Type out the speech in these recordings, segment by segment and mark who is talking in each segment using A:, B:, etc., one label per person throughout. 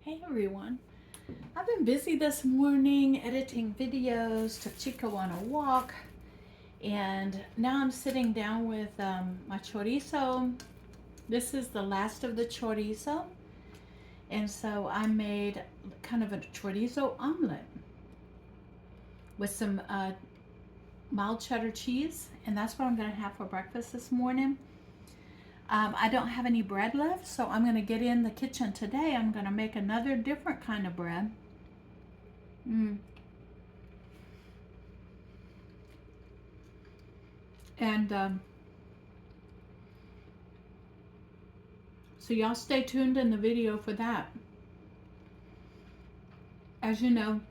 A: Hey everyone, I've been busy this morning editing videos, took Chico on a walk, and now I'm sitting down with my chorizo. This is the last of the chorizo, and so I made kind of a chorizo omelet with some mild cheddar cheese, and that's what I'm going to have for breakfast this morning. I don't have any bread left, so I'm going to get in the kitchen today. I'm going to make another different kind of bread. And so y'all stay tuned in the video for that. As you know,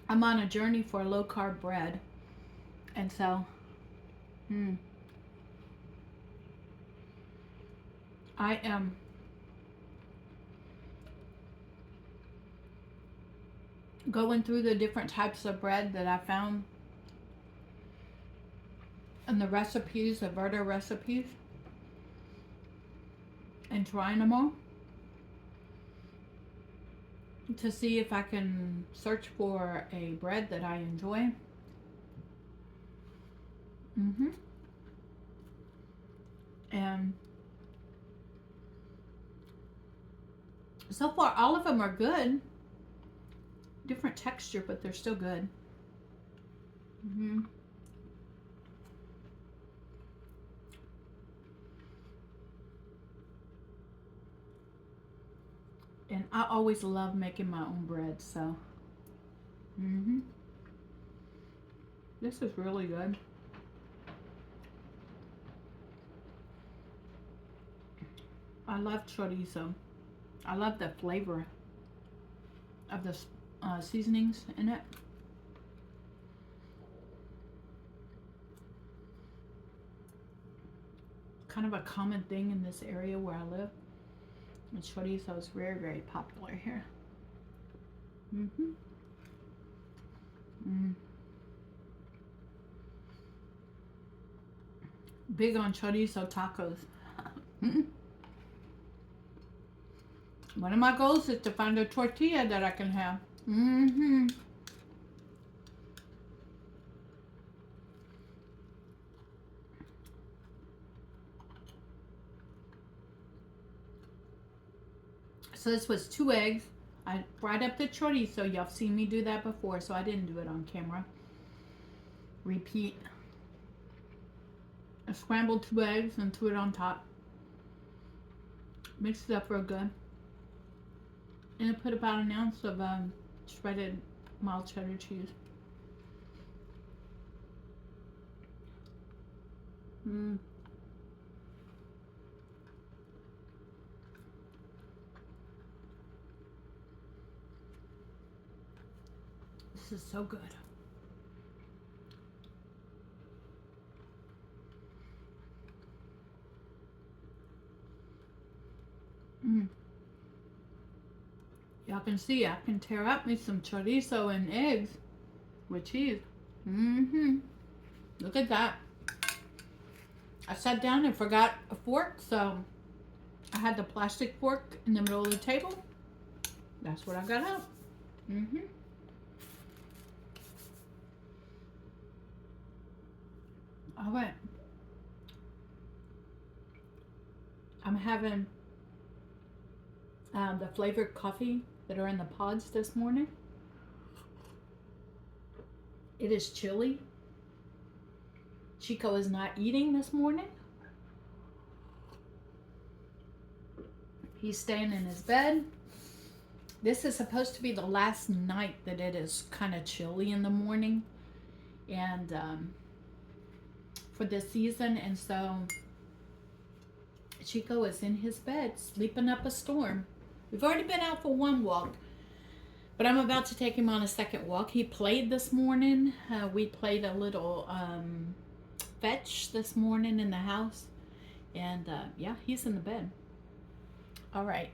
A: I'm on a journey for low carb bread, and so I am going through the different types of bread that I found in the recipes, the Verda recipes, and trying them all to see if I can search for a bread that I enjoy. And so far, all of them are good. Different texture, but they're still good. And I always love making my own bread, so this is really good. I love chorizo. I love the flavor of the seasonings in it. Kind of a common thing in this area where I live. And chorizo is very, very popular here. Big on chorizo tacos. One of my goals is to find a tortilla that I can have. So this was 2 eggs. I fried up the chorizo. Y'all seen me do that before, so I didn't do it on camera. Repeat. I scrambled 2 eggs and threw it on top. Mixed it up real good. And I put about an ounce of shredded mild cheddar cheese. This is so good. Y'all can see I can tear up me some chorizo and eggs with cheese. Look at that. I sat down and forgot a fork, so I had the plastic fork in the middle of the table. That's what I got out. All right. I'm having the flavored coffee that are in the pods this morning. It is chilly. Chico is not eating this morning. He's staying in his bed. This is supposed to be the last night that it is kind of chilly in the morning, and for this season, and so Chico is in his bed sleeping up a storm. We've already been out for 1 walk, but I'm about to take him on a 2nd walk. He played this morning. We played a little fetch this morning in the house, and yeah, he's in the bed. All right,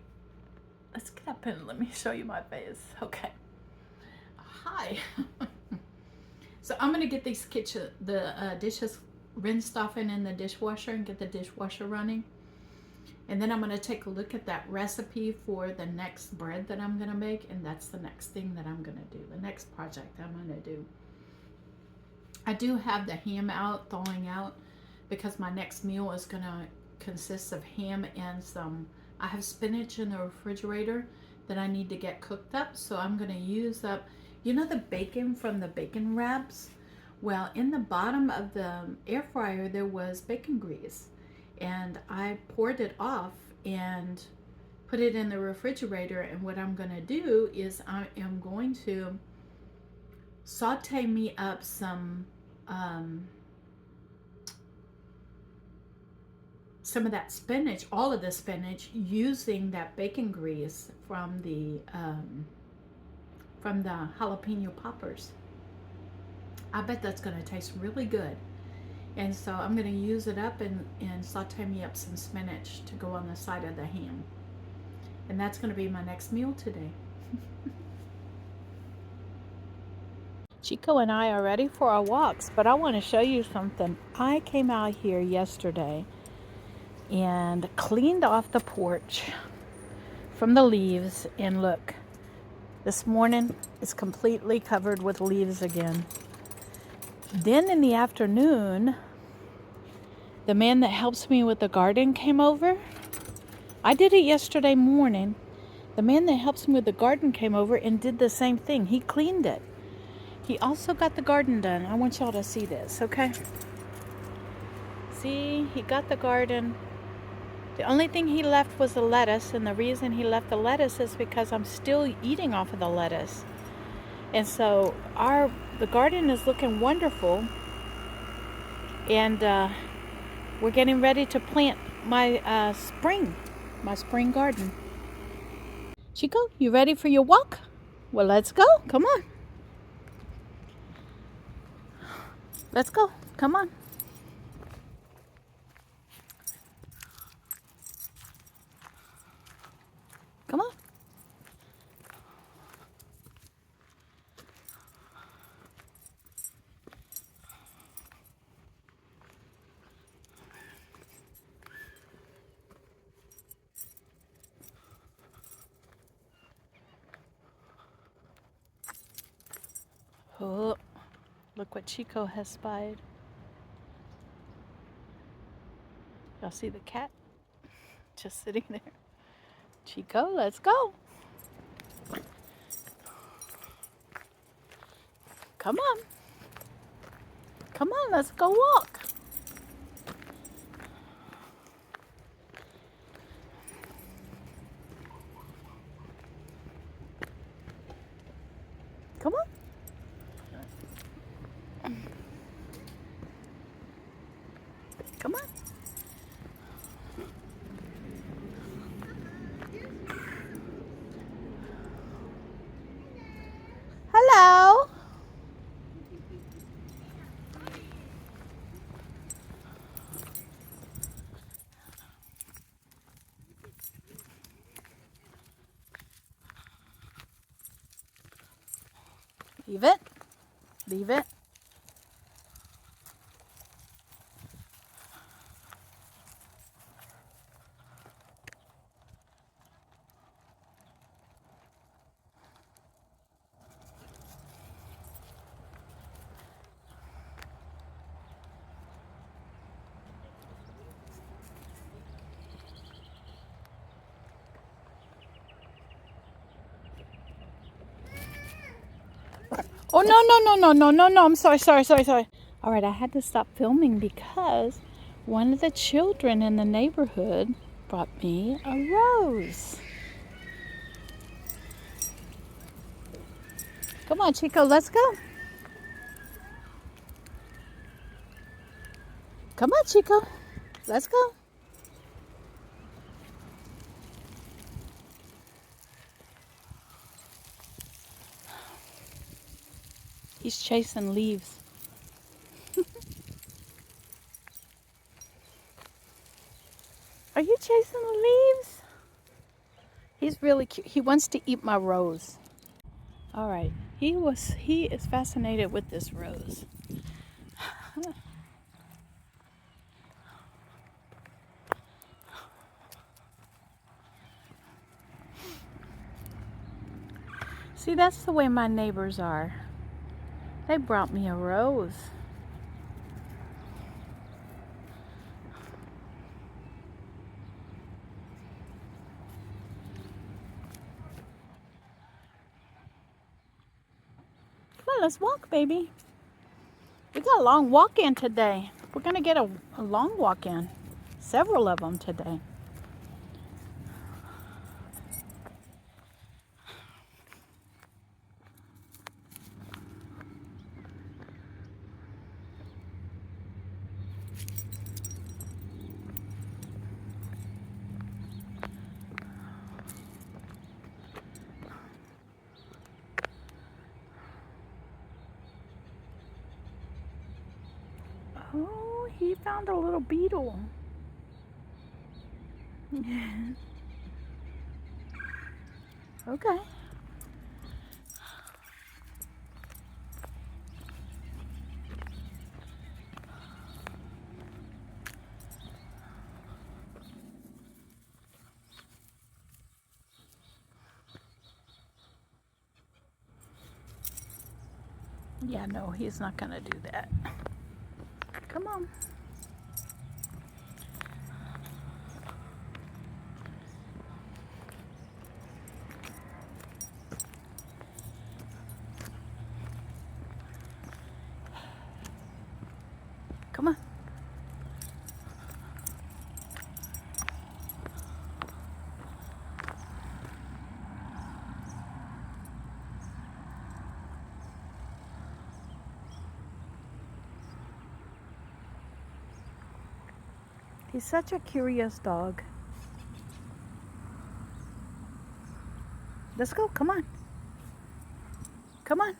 A: let's get up and let me show you my face. Okay. Hi. So I'm gonna get these dishes rinsed off and in the dishwasher and get the dishwasher running. And then I'm going to take a look at that recipe for the next bread that I'm going to make. And that's the next thing that I'm going to do. The next project I'm going to do. I do have the ham out, thawing out, because my next meal is going to consist of ham and I have spinach in the refrigerator that I need to get cooked up. So I'm going to use up, you know, the bacon from the bacon wraps? Well, in the bottom of the air fryer, there was bacon grease. And I poured it off and put it in the refrigerator. And what I'm going to do is I am going to saute me up some of that spinach, all of the spinach, using that bacon grease from the jalapeno poppers. I bet that's going to taste really good. And so I'm going to use it up and saute me up some spinach to go on the side of the ham. And that's going to be my next meal today. Chico and I are ready for our walks, but I want to show you something. I came out here yesterday and cleaned off the porch from the leaves, and look, this morning it's completely covered with leaves again. Then in the afternoon, the man that helps me with the garden came over. I did it yesterday morning. The man that helps me with the garden came over and did the same thing. He cleaned it. He also got the garden done. I want y'all to see this, okay? See, he got the garden. The only thing he left was the lettuce, and the reason he left the lettuce is because I'm still eating off of the lettuce. And so the garden is looking wonderful, and we're getting ready to plant my spring garden. Chico, you ready for your walk? Well, let's go. Come on. Let's go. Come on. Come on. Oh, look what Chico has spied. Y'all see the cat? Just sitting there. Chico, let's go. Come on. Come on, let's go walk. Come on. Come on. Hello. Leave it. Leave it. Oh, no. I'm sorry. All right, I had to stop filming because one of the children in the neighborhood brought me a rose. Come on, Chico, let's go. Come on, Chico, let's go. He's chasing leaves. Are you chasing the leaves? He's really cute. He wants to eat my rose. All right. He is fascinated with this rose. See, that's the way my neighbors are. They brought me a rose. Come on, let's walk, baby. We got a long walk in today. We're gonna get a long walk in. Several of them today. Oh, he found a little beetle. Okay. Yeah, no, he's not gonna do that. Come on. Come on. He's such a curious dog. Let's go, come on. Come on.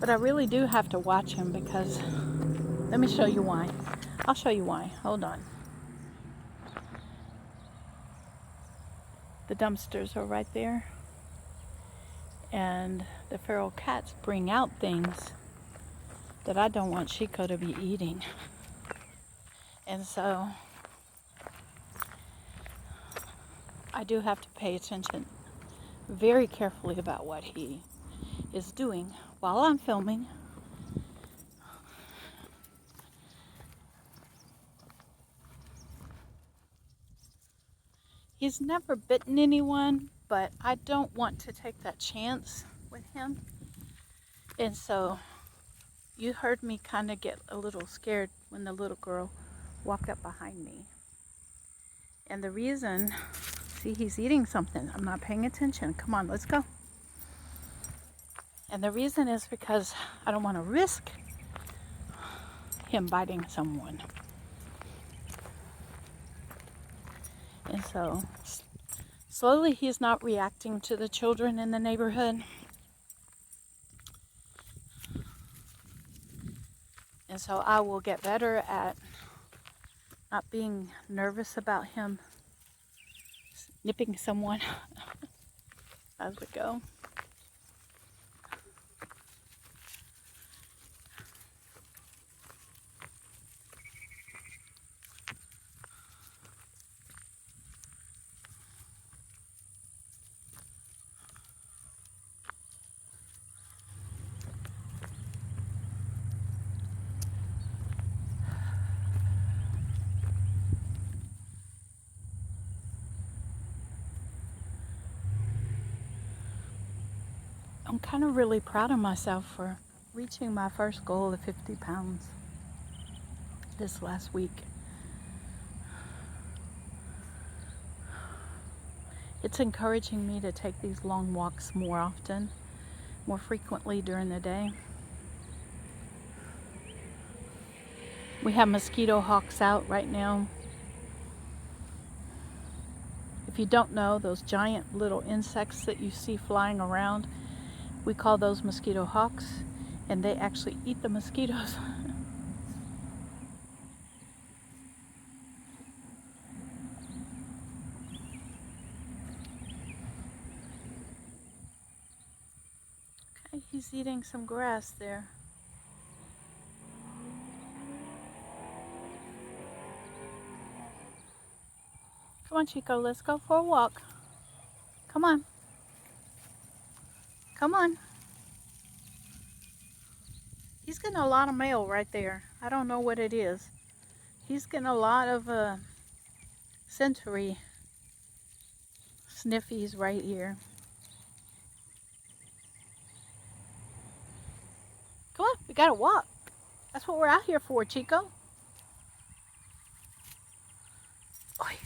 A: But I really do have to watch him because, let me show you why. I'll show you why, hold on. The dumpsters are right there. And the feral cats bring out things that I don't want Chico to be eating. And so I do have to pay attention very carefully about what he is doing while I'm filming. He's never bitten anyone, but I don't want to take that chance with him. And so you heard me kind of get a little scared when the little girl walked up behind me. And the reason, see, he's eating something. I'm not paying attention. Come on, let's go. And the reason is because I don't want to risk him biting someone. And so slowly he's not reacting to the children in the neighborhood. And so I will get better at not being nervous about him nipping someone as we go. I'm kind of really proud of myself for reaching my first goal of 50 pounds this last week. It's encouraging me to take these long walks more often, more frequently during the day. We have mosquito hawks out right now. If you don't know, those giant little insects that you see flying around, we call those mosquito hawks, and they actually eat the mosquitoes. Okay, he's eating some grass there. Come on, Chico, let's go for a walk. Come on. Come on. He's getting a lot of mail right there. I don't know what it is. He's getting a lot of sensory sniffies right here. Come on, we gotta walk. That's what we're out here for, Chico. Oi.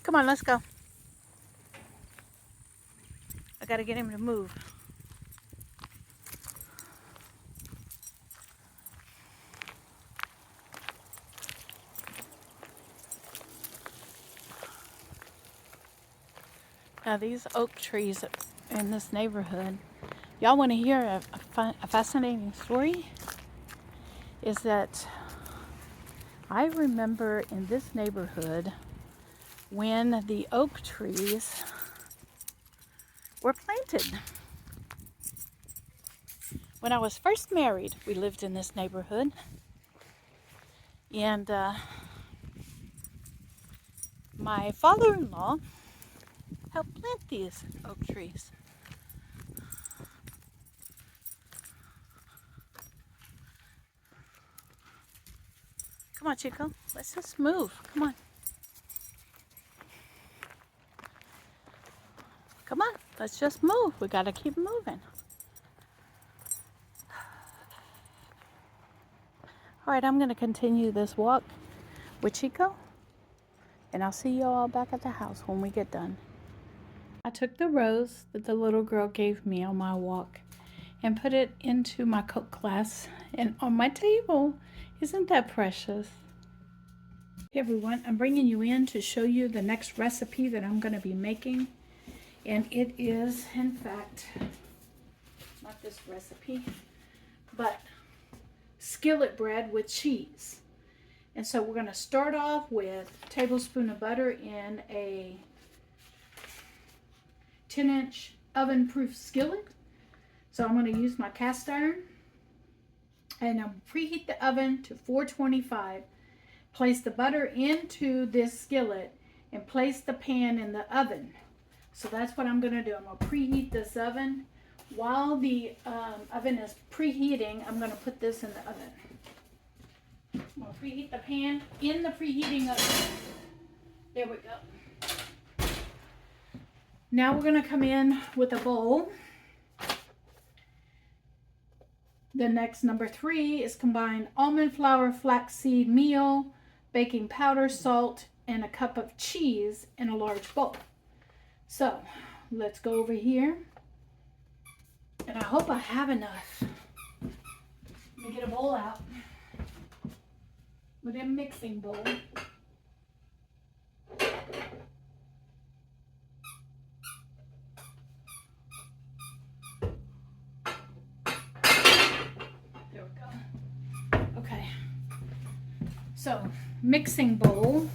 A: Come on, let's go. I gotta get him to move. Now these oak trees in this neighborhood, y'all want to hear a fascinating story? Is that I remember in this neighborhood when the oak trees were planted. When I was first married, we lived in this neighborhood, and my father-in-law helped plant these oak trees. Come on, Chico, let's just move. Come on. Come on, let's just move. We gotta keep moving. All right, I'm gonna continue this walk with Chico, and I'll see you all back at the house when we get done. I took the rose that the little girl gave me on my walk and put it into my Coke glass and on my table. Isn't that precious? Hey everyone, I'm bringing you in to show you the next recipe that I'm going to be making. And it is, in fact, not this recipe, but skillet bread with cheese. And so we're going to start off with a tablespoon of butter in a 10-inch oven-proof skillet. So I'm going to use my cast iron, and I'll preheat the oven to 425. Place the butter into this skillet and place the pan in the oven. So that's what I'm going to do. I'm going to preheat this oven. While the oven is preheating, I'm going to put this in the oven. I'm going to preheat the pan in the preheating oven. There we go. Now we're going to come in with a bowl. The next, number 3, is combine almond flour, flaxseed meal, baking powder, salt, and a cup of cheese in a large bowl. So let's go over here. And I hope I have enough. Let me get a bowl out with a mixing bowl. There we go. Okay. So, mixing bowl.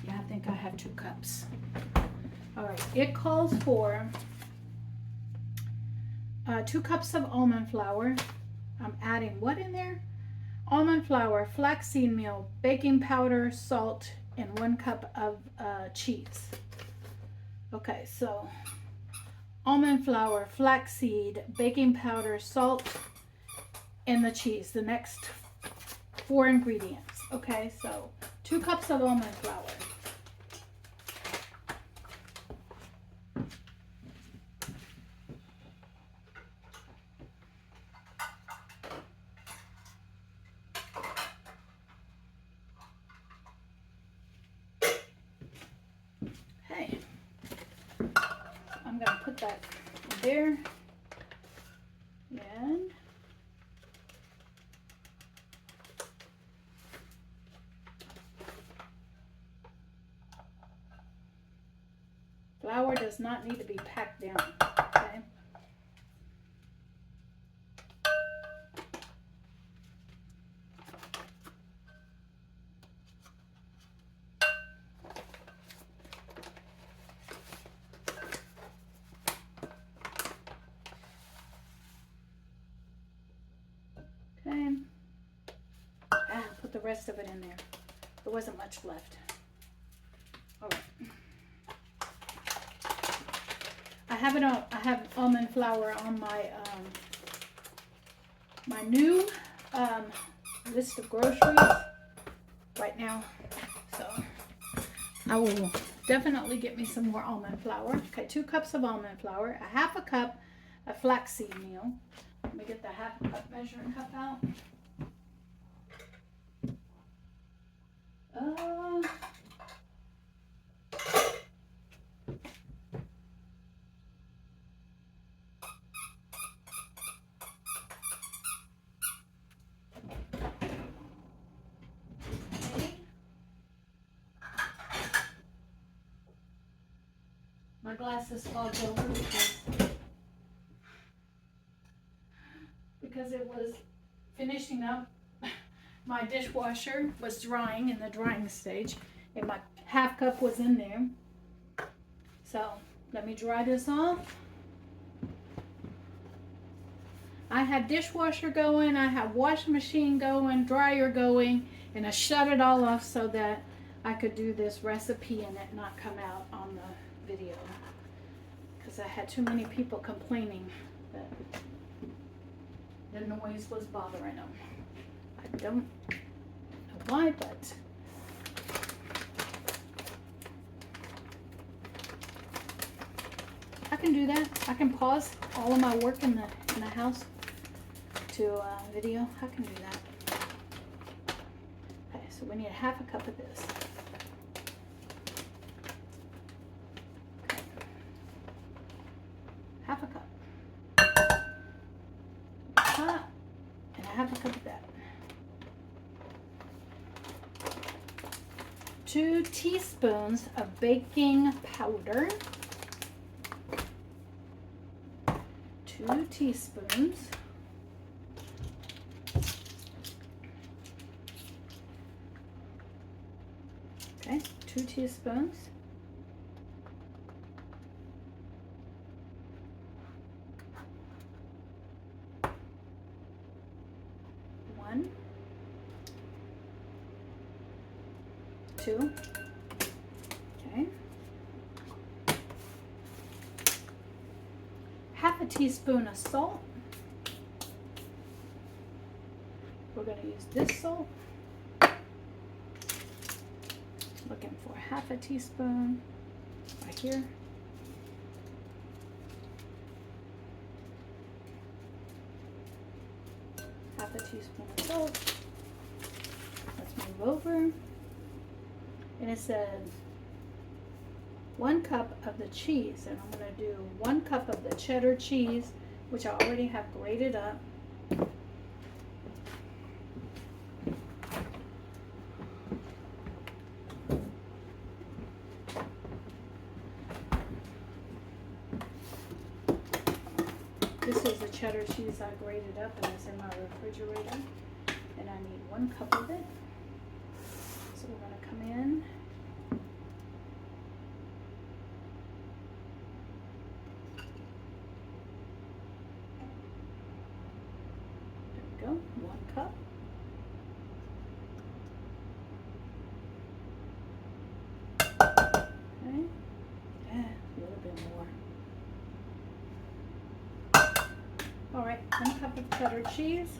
A: Yeah, I think I have 2 cups. All right, it calls for 2 cups of almond flour. I'm adding what in there? Almond flour, flaxseed meal, baking powder, salt, and 1 cup of cheese. Okay, so almond flour, flaxseed, baking powder, salt, and the cheese. The next 4 ingredients. Okay, so 2 cups of almond flour. Okay, I'm gonna put that there, and flour does not need to be packed down, okay? Okay. Put the rest of it in there. There wasn't much left. All right. I have almond flour on my my new list of groceries right now. So I will definitely get me some more almond flour. Okay, 2 cups of almond flour, a half a cup of flaxseed meal. Let me get the half a cup measuring cup out. My glasses fogged over because it was finishing up. My dishwasher was drying in the drying stage, and my half cup was in there. So let me dry this off. I had dishwasher going, I had washing machine going, dryer going, and I shut it all off so that I could do this recipe and it not come out on the video, because I had too many people complaining that the noise was bothering them. I don't know why, but I can do that. I can pause all of my work in the house to video. I can do that. Okay, so we need a half a cup of this. Okay. Half a cup. And a half a cup of that. 2 teaspoons of baking powder. 2 teaspoons. Okay, 2 teaspoons. One, 2. Okay. Half a teaspoon of salt. We're going to use this salt. Looking for half a teaspoon right here. Half a teaspoon of salt. Let's move over. And it says 1 cup of the cheese, and I'm going to do 1 cup of the cheddar cheese, which I already have grated up. This is the cheddar cheese I grated up, and it's in my refrigerator, and I need 1 cup of it. So we're going to come in. There we go, 1 cup. Okay, a little bit more. All right, 1 cup of cheddar cheese.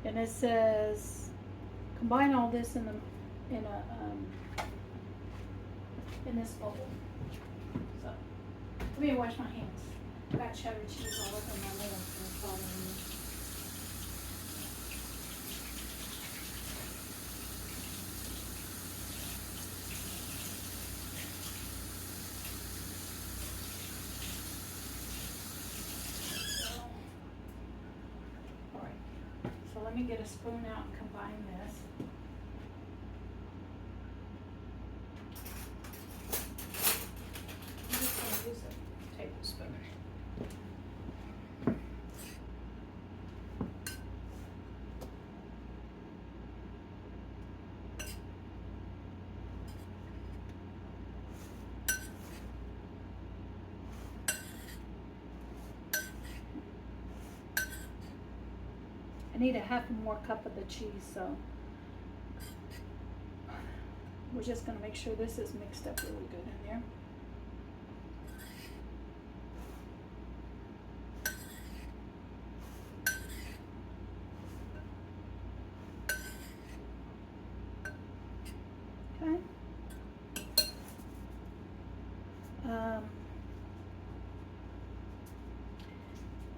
A: And it says combine all this in this bowl. So let me wash my hands. I got cheddar cheese all over my nails and it's bothering me. Let me get a spoon out and combine this. I'm just going to use a tablespoon. I need a half more cup of the cheese, so we're just gonna make sure this is mixed up really good in there. Okay.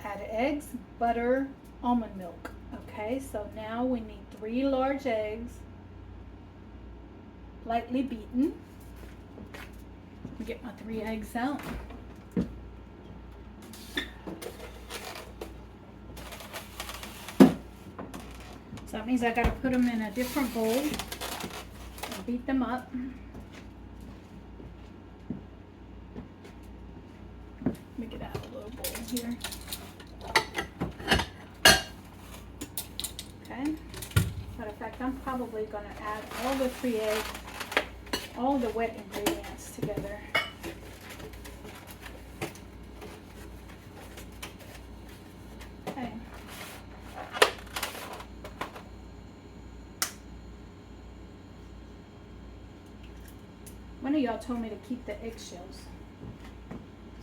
A: Add eggs, butter, almond milk. Okay, so now we need 3 large eggs, lightly beaten. Let me get my 3 eggs out. So that means I gotta put them in a different bowl and beat them up. Let me get out a little bowl here. Okay. Matter of fact, I'm probably gonna add all the 3 eggs, all the wet ingredients together. Okay. One of y'all told me to keep the eggshells,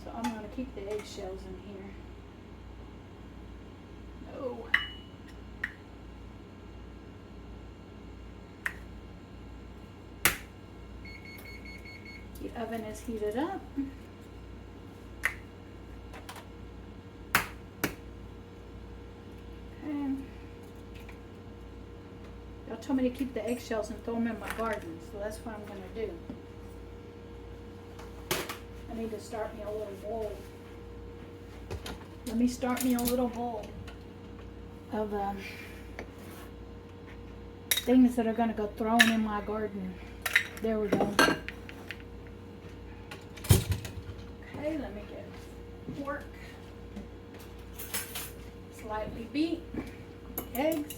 A: so I'm gonna keep the eggshells in here. No. The oven is heated up. Okay. Y'all told me to keep the eggshells and throw them in my garden, so that's what I'm gonna do. I need to start me a little bowl. Let me start me a little bowl of things that are gonna go thrown in my garden. There we go. Okay, let me get a fork. Slightly beat eggs.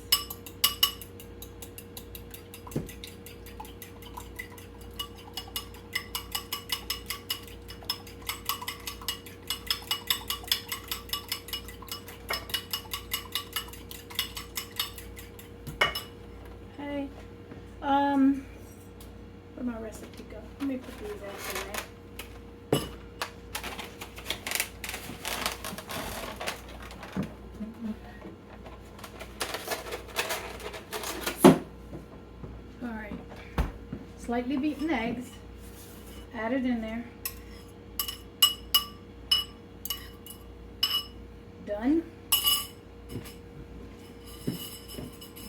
A: Okay. Where'd my recipe go? Let me put these eggs away. Slightly beaten eggs, added in there. Done.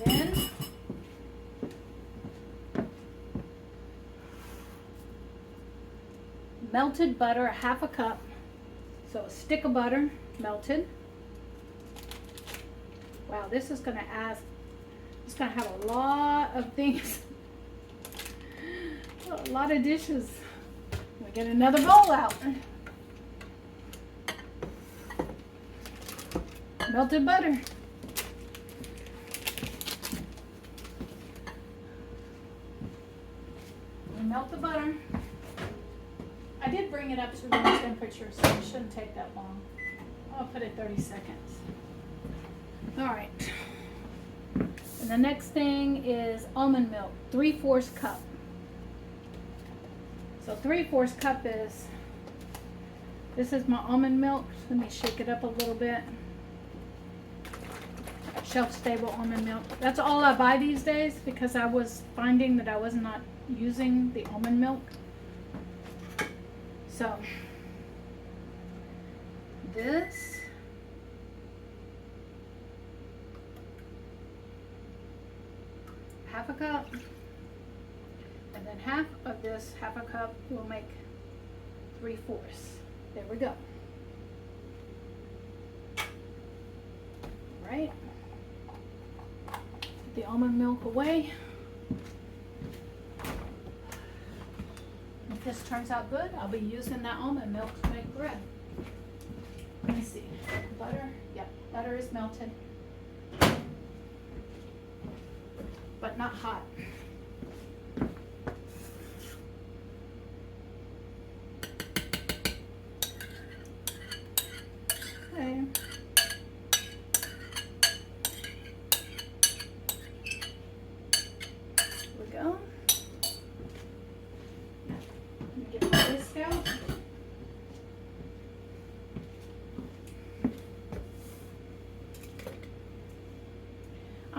A: Then melted butter, a half a cup. So a stick of butter, melted. Wow, this is gonna add, it's gonna have a lot of things. A lot of dishes. We get another bowl out. Melted butter. We melt the butter. I did bring it up to room temperature, so it shouldn't take that long. I'll put it 30 seconds. All right. And the next thing is almond milk, 3/4 cup. So 3/4 cup is, this is my almond milk. Let me shake it up a little bit. Shelf stable almond milk. That's all I buy these days because I was finding that I was not using the almond milk. So this, half a cup. And then half of this, half a cup, will make 3/4. There we go. All right. Put the almond milk away. If this turns out good, I'll be using that almond milk to make bread. Let me see. Butter. Yep, butter is melted, but not hot. Okay.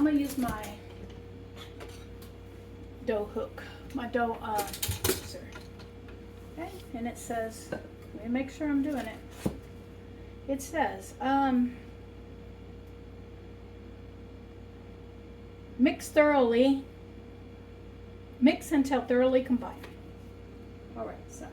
A: I'm gonna use my dough hook, my dough mixer. Okay, and it says, let me make sure I'm doing it. It says, mix until thoroughly combined. All right, so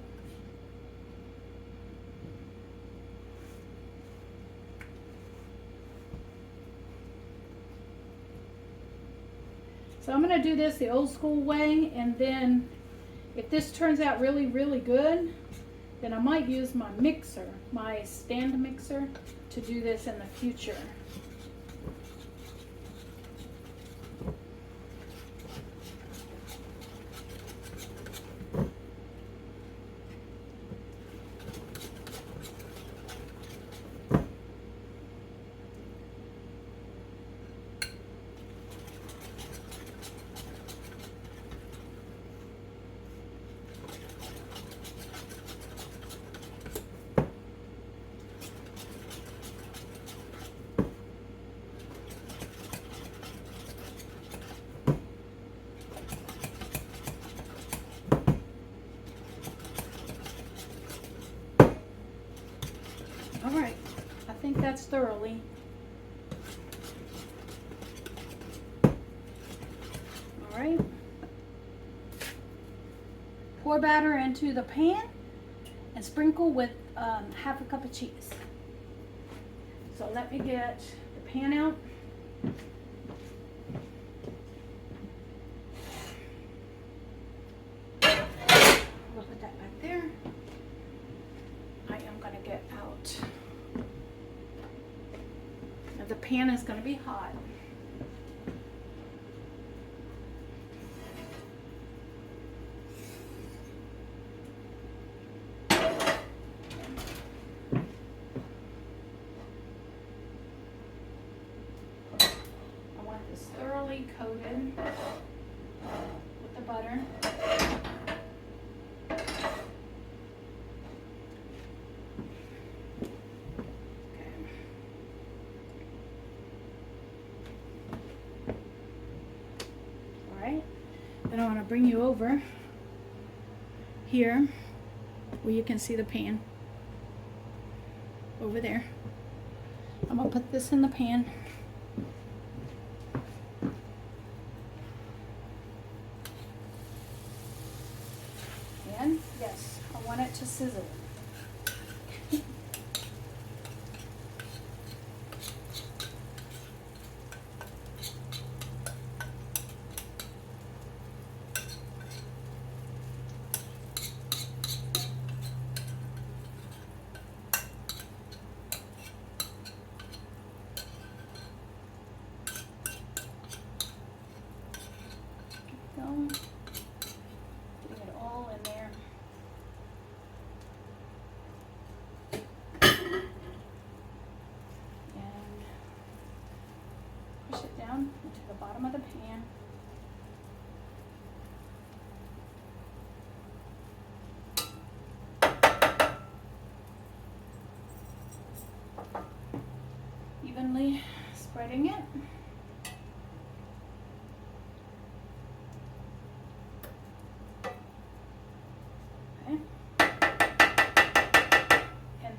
A: I'm going to do this the old school way, and then if this turns out really, really good, then I might use my mixer, my stand mixer, to do this in the future. All right, I think that's thoroughly. All right. Pour batter into the pan and sprinkle with half a cup of cheese. So let me get the pan out. We'll put that back there. I am going to get out. Now the pan is going to be hot. I want this thoroughly coated with the butter. Then I want to bring you over here where you can see the pan over there. I'm going to put this in the pan. And yes, I want it to sizzle. Getting it all in there. And push it down into the bottom of the pan. Evenly spreading it.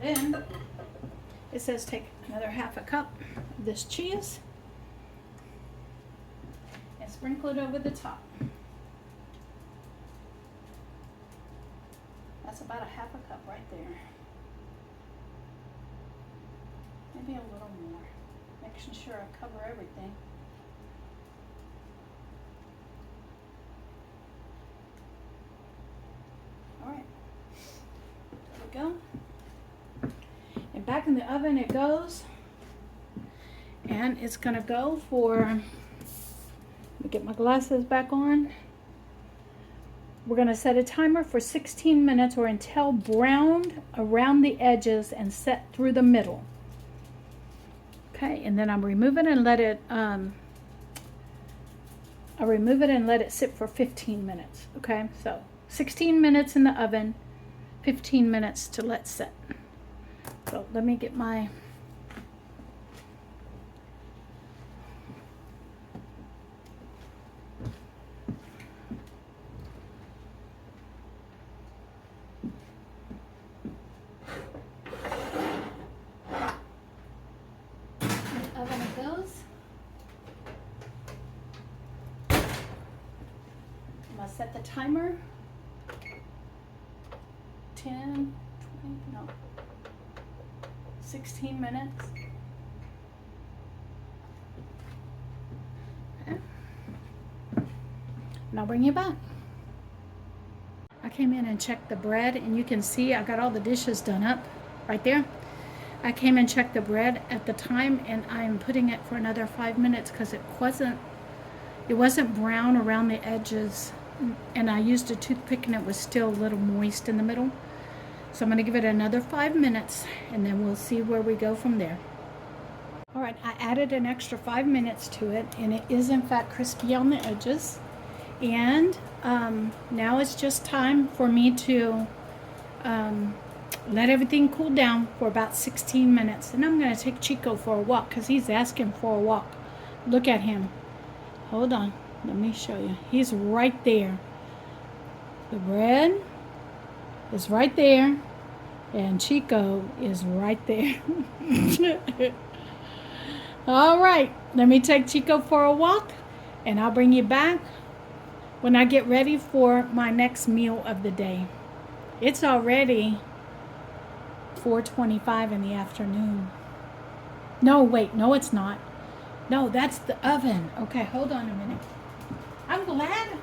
A: Then it says take another half a cup of this cheese and sprinkle it over the top. That's about a half a cup right there. Maybe a little more, making sure I cover everything. All right, there we go. And back in the oven it goes, and it's gonna go for, let me get my glasses back on. We're gonna set a timer for 16 minutes or until browned around the edges and set through the middle. Okay, and then I'm removing and let it I'll remove it and let it sit for 15 minutes. Okay, so 16 minutes in the oven, 15 minutes to let set. So let me get my set the timer. 10, 20, no, 16 minutes. Okay. And I'll bring you back. I came in and checked the bread, and you can see I got all the dishes done up right there. I came and checked the bread at the time, and I'm putting it for another 5 minutes because it wasn't brown around the edges, and I used a toothpick and it was still a little moist in the middle. So I'm going to give it another 5 minutes, and then we'll see where we go from there. All right, I added an extra 5 minutes to it, and it is in fact crispy on the edges. And now it's just time for me to let everything cool down for about 16 minutes. And I'm going to take Chico for a walk because he's asking for a walk. Look at him. Hold on. Let me show you. He's right there. The bread is right there. And Chico is right there. All right. Let me take Chico for a walk. And I'll bring you back when I get ready for my next meal of the day. It's already 4:25 in the afternoon. No, wait, no it's not. No, that's the oven. Okay, hold on a minute. I'm glad.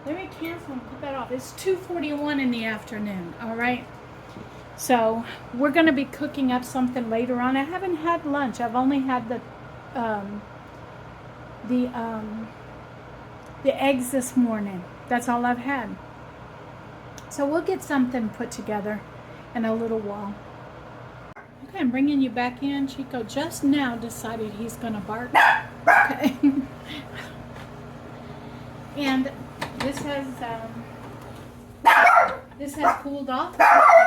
A: Let me cancel and put that off. It's 2:41 in the afternoon, all right? So we're gonna be cooking up something later on. I haven't had lunch. I've only had the eggs this morning. That's all I've had. So we'll get something put together in a little while. Okay, I'm bringing you back in. Chico just now decided he's gonna bark. Okay. And this has cooled off. The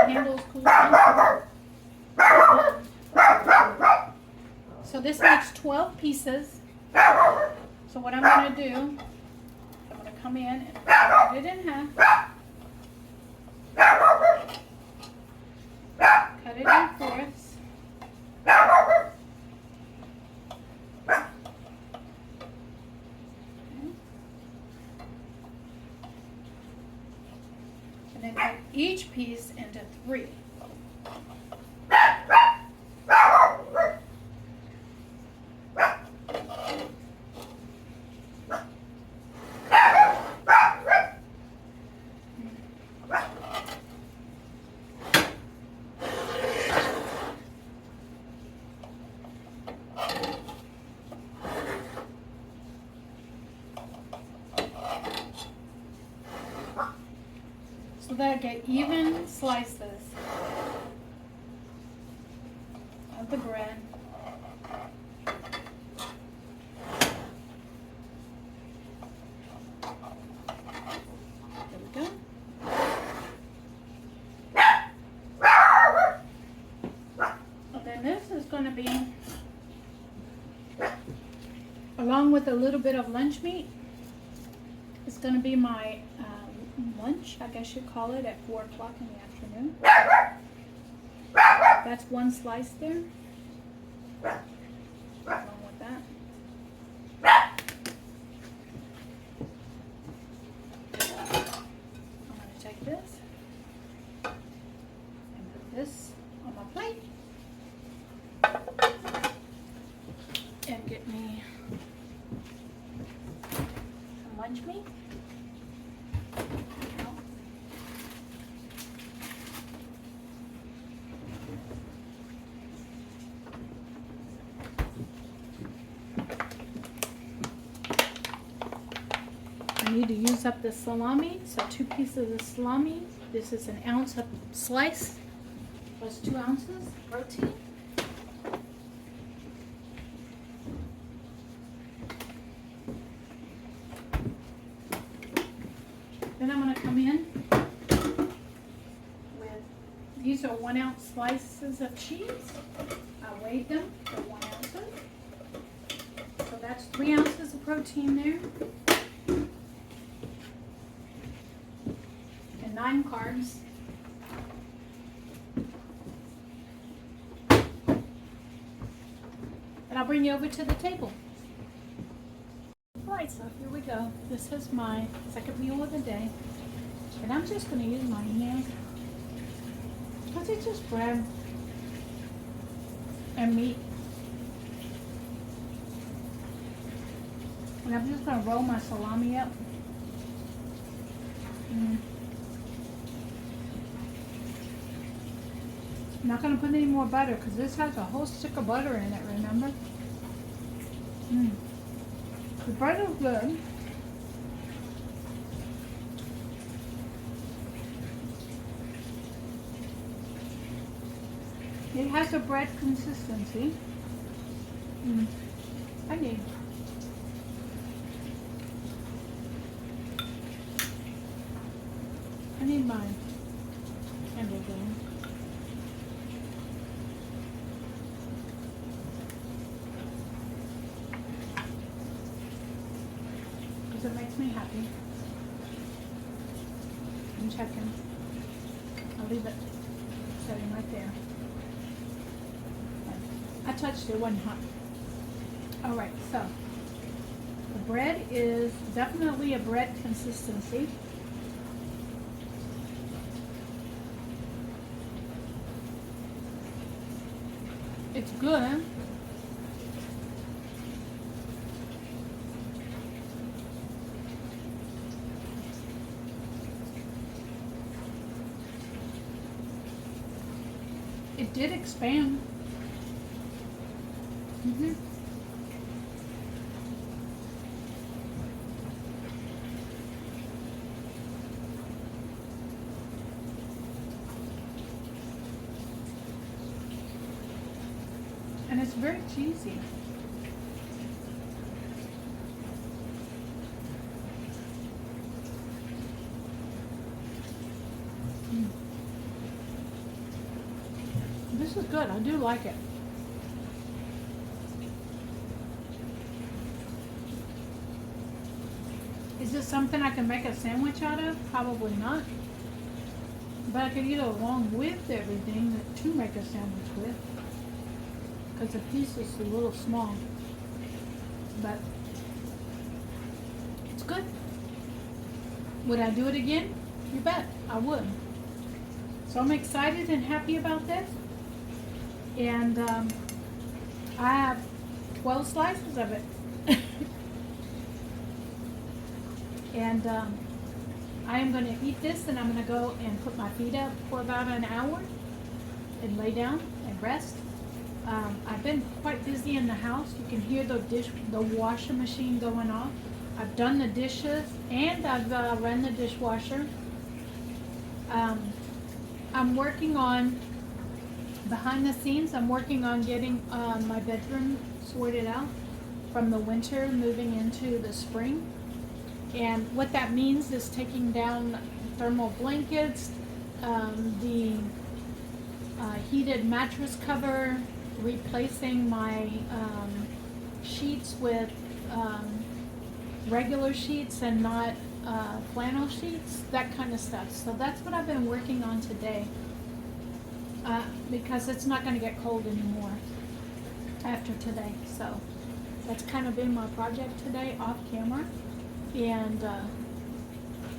A: handle's cooled off. So this makes 12 pieces. So what I'm gonna do, I'm gonna come in and cut it in half. Cut it in fourths. And then cut each piece into 3. So that I get even slices of the bread. There we go. And then this is going to be, along with a little bit of lunch meat, it's going to be my lunch, I guess you'd call it, at 4 o'clock in the afternoon. That's one slice there. Along with that. I'm going to take this and put this on my plate and get me some lunch meat. I need to use up the salami, so 2 pieces of salami. This is an ounce of slice plus 2 ounces protein. Then I'm going to come in with, these are 1 ounce slices of cheese. I weighed them for 1 ounce. So that's 3 ounces of protein there. And 9 carbs. And I'll bring you over to the table. All right. Alright, so here we go. This is my second meal of the day. And I'm just going to use my hands because it's just bread and meat. And I'm just going to roll my salami up. I'm not going to put any more butter because this has a whole stick of butter in it, remember? The bread is good. It has a bread consistency. I need. Mine. And again. Because it makes me happy. I'm checking. I'll leave it sitting right there. I touched it, it wasn't hot. Alright, so the bread is definitely a bread consistency. It's good. It did expand. And it's very cheesy. This is good. I do like it. Is this something I can make a sandwich out of? Probably not. But I could eat it along with everything to make a sandwich with. Because the piece is a little small. But it's good. Would I do it again? You bet I would. So I'm excited and happy about this. And I have 12 slices of it. And I am going to eat this, and I'm going to go and put my feet up for about an hour and lay down and rest. I've been quite busy in the house. You can hear the washer machine going off. I've done the dishes and I've run the dishwasher. I'm working on, behind the scenes, I'm working on getting my bedroom sorted out from the winter moving into the spring. And what that means is taking down thermal blankets, the heated mattress cover, replacing my sheets with regular sheets and not flannel sheets, that kind of stuff. So that's what I've been working on today, because it's not going to get cold anymore after today. So that's kind of been my project today off camera. And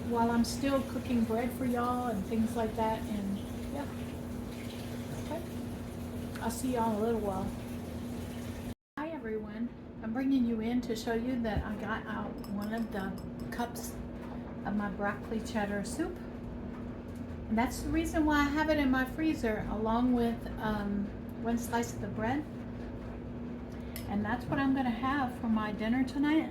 A: while I'm still cooking bread for y'all and things like that, and yeah. Okay. I'll see y'all in a little while. Hi everyone. I'm bringing you in to show you that I got out one of the cups of my broccoli cheddar soup. And that's the reason why I have it in my freezer along with one slice of the bread. And that's what I'm going to have for my dinner tonight.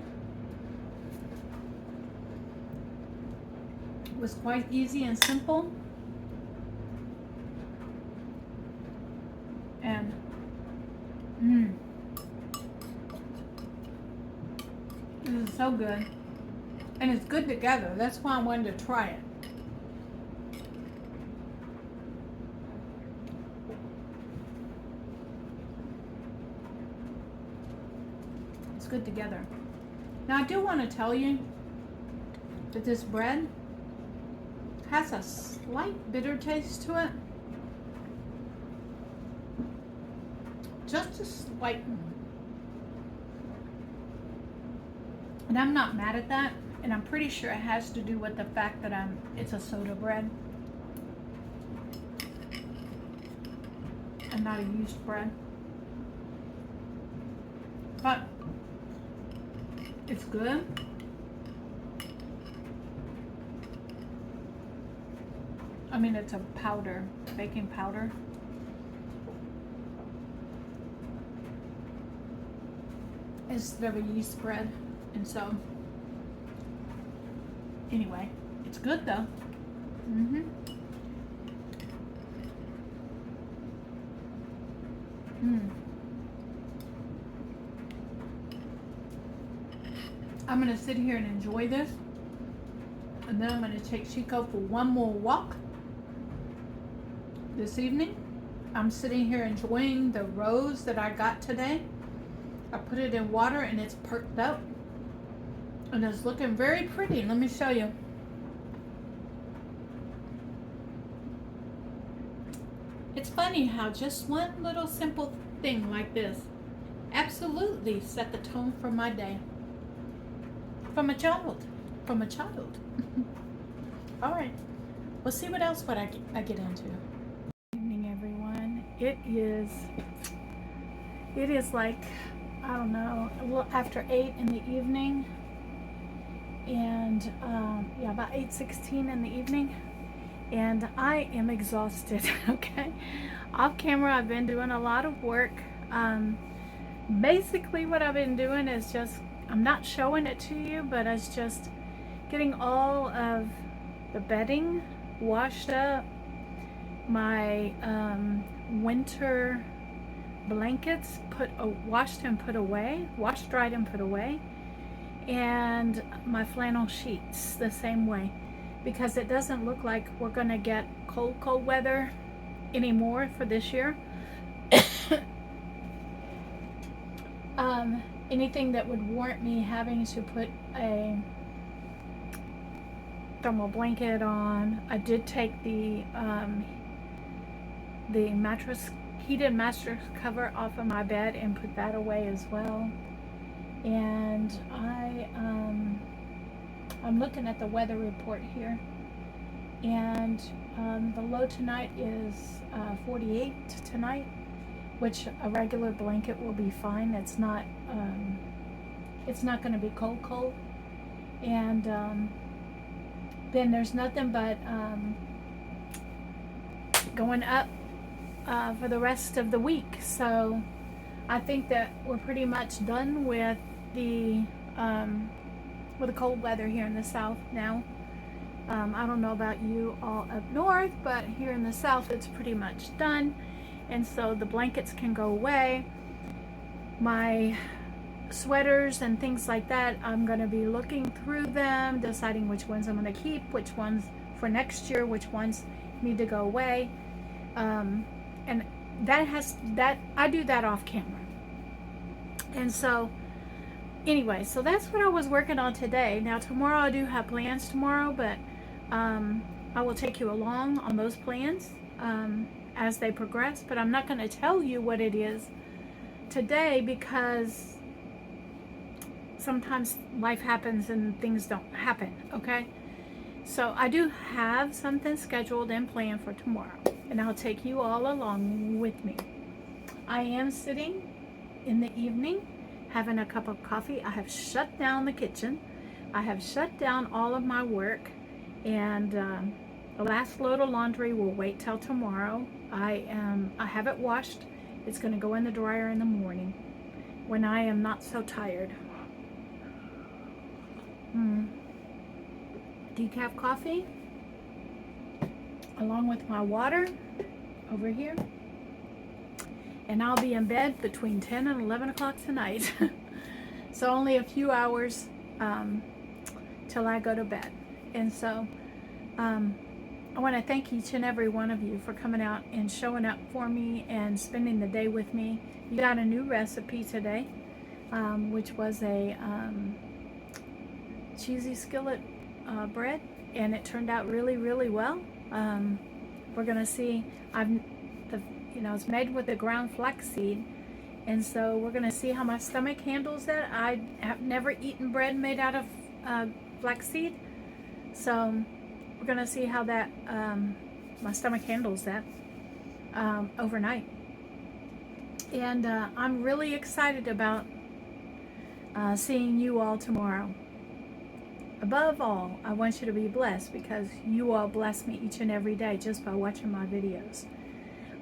A: It was quite easy and simple. And this is so good. And it's good together. That's why I wanted to try it. It's good together. Now I do want to tell you that this bread has a slight bitter taste to it. Just a slight. And I'm not mad at that. And I'm pretty sure it has to do with the fact that it's a soda bread and not a yeast bread. But it's good. I mean, it's a powder, baking powder. Instead of a yeast bread. And so, anyway, it's good though. I'm gonna sit here and enjoy this, and then I'm gonna take Chico for one more walk this evening. I'm sitting here enjoying the rose that I got today. I put it in water and it's perked up and it's looking very pretty. Let me show you. It's funny how just one little simple thing like this absolutely set the tone for my day. From a child. All right, we'll see what else I get into. Good evening, everyone. It is like, I don't know, a little after 8 in the evening, and yeah, about 8:16 in the evening, and I am exhausted. Okay, off camera I've been doing a lot of work. Basically what I've been doing is just, I'm not showing it to you, but it's just getting all of the bedding washed up, my winter blankets washed, dried and put away, and my flannel sheets the same way, because it doesn't look like we're gonna get cold weather anymore for this year. Anything that would warrant me having to put a thermal blanket on. I did take the heated mattress cover off of my bed and put that away as well. And I'm looking at the weather report here, and the low tonight is 48 tonight, which a regular blanket will be fine. It's not going to be cold, and then there's nothing but going up for the rest of the week. So I think that we're pretty much done with the cold weather here in the south now. I don't know about you all up north, but here in the south it's pretty much done, and so the blankets can go away. My sweaters and things like that, I'm going to be looking through them, deciding which ones I'm going to keep, which ones for next year, which ones need to go away, and that I do that off camera. And so anyway, so that's what I was working on today. Now tomorrow I do have plans tomorrow, but I will take you along on those plans as they progress, but I'm not going to tell you what it is today, because sometimes life happens and things don't happen, okay? So I do have something scheduled and planned for tomorrow, and I'll take you all along with me. I am sitting in the evening having a cup of coffee. I have shut down the kitchen. I have shut down all of my work, and the last load of laundry will wait till tomorrow. I have it washed. It's going to go in the dryer in the morning when I am not so tired. Decaf coffee along with my water over here, and I'll be in bed between 10 and 11 o'clock tonight. So only a few hours till I go to bed. And so I want to thank each and every one of you for coming out and showing up for me and spending the day with me. You got a new recipe today, which was a cheesy skillet bread, and it turned out really, really well. We're gonna see. It's made with the ground flaxseed, And so we're going to see how my stomach handles that. I have never eaten bread made out of flaxseed. So we're going to see how that my stomach handles that overnight. And I'm really excited about seeing you all tomorrow. Above all, I want you to be blessed because you all bless me each and every day just by watching my videos.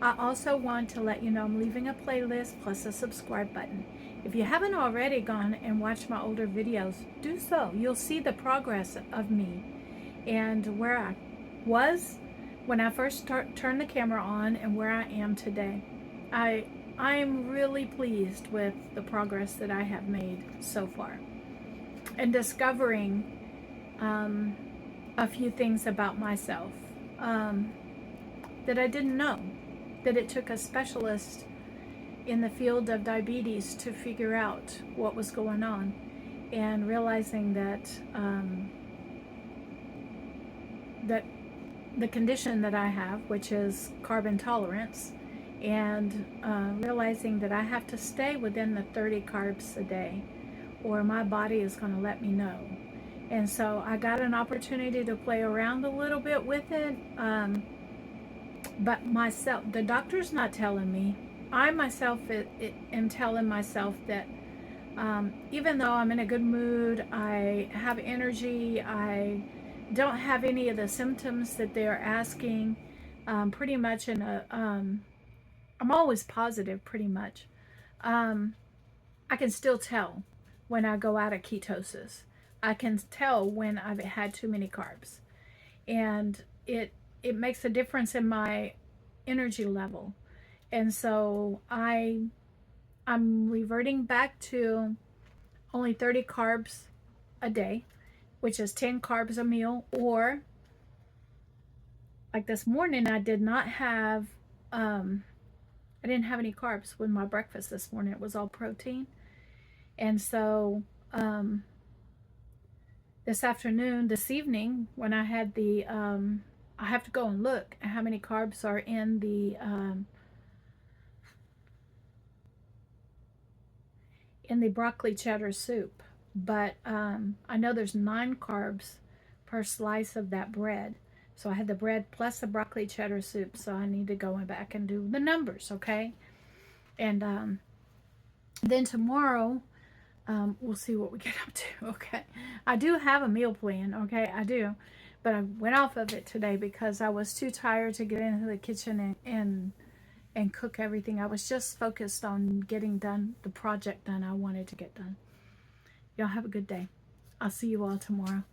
A: I also want to let you know I'm leaving a playlist plus a subscribe button. If you haven't already gone and watched my older videos, do so. You'll see the progress of me and where I was when I first turned the camera on and where I am today. I'm really pleased with the progress that I have made so far and discovering a few things about myself that I didn't know, that it took a specialist in the field of diabetes to figure out what was going on, and realizing that that the condition that I have, which is carb intolerance, and realizing that I have to stay within the 30 carbs a day or my body is going to let me know. And so I got an opportunity to play around a little bit with it. But myself, the doctor's not telling me. I myself am telling myself that even though I'm in a good mood, I have energy, I don't have any of the symptoms that they're asking, pretty much in a, I'm always positive pretty much. I can still tell when I go out of ketosis. I can tell when I've had too many carbs. And it makes a difference in my energy level. And so I'm reverting back to only 30 carbs a day, which is 10 carbs a meal. Or like this morning, I didn't have any carbs with my breakfast this morning. It was all protein. And so this evening, when I had the I have to go and look at how many carbs are in the broccoli cheddar soup. But I know there's 9 carbs per slice of that bread. So I had the bread plus the broccoli cheddar soup. So I need to go back and do the numbers, okay? And then tomorrow, we'll see what we get up to, okay? I do have a meal plan, okay? I do. But I went off of it today because I was too tired to get into the kitchen and cook everything. I was just focused on getting done the project done I wanted to get done. Y'all have a good day. I'll see you all tomorrow.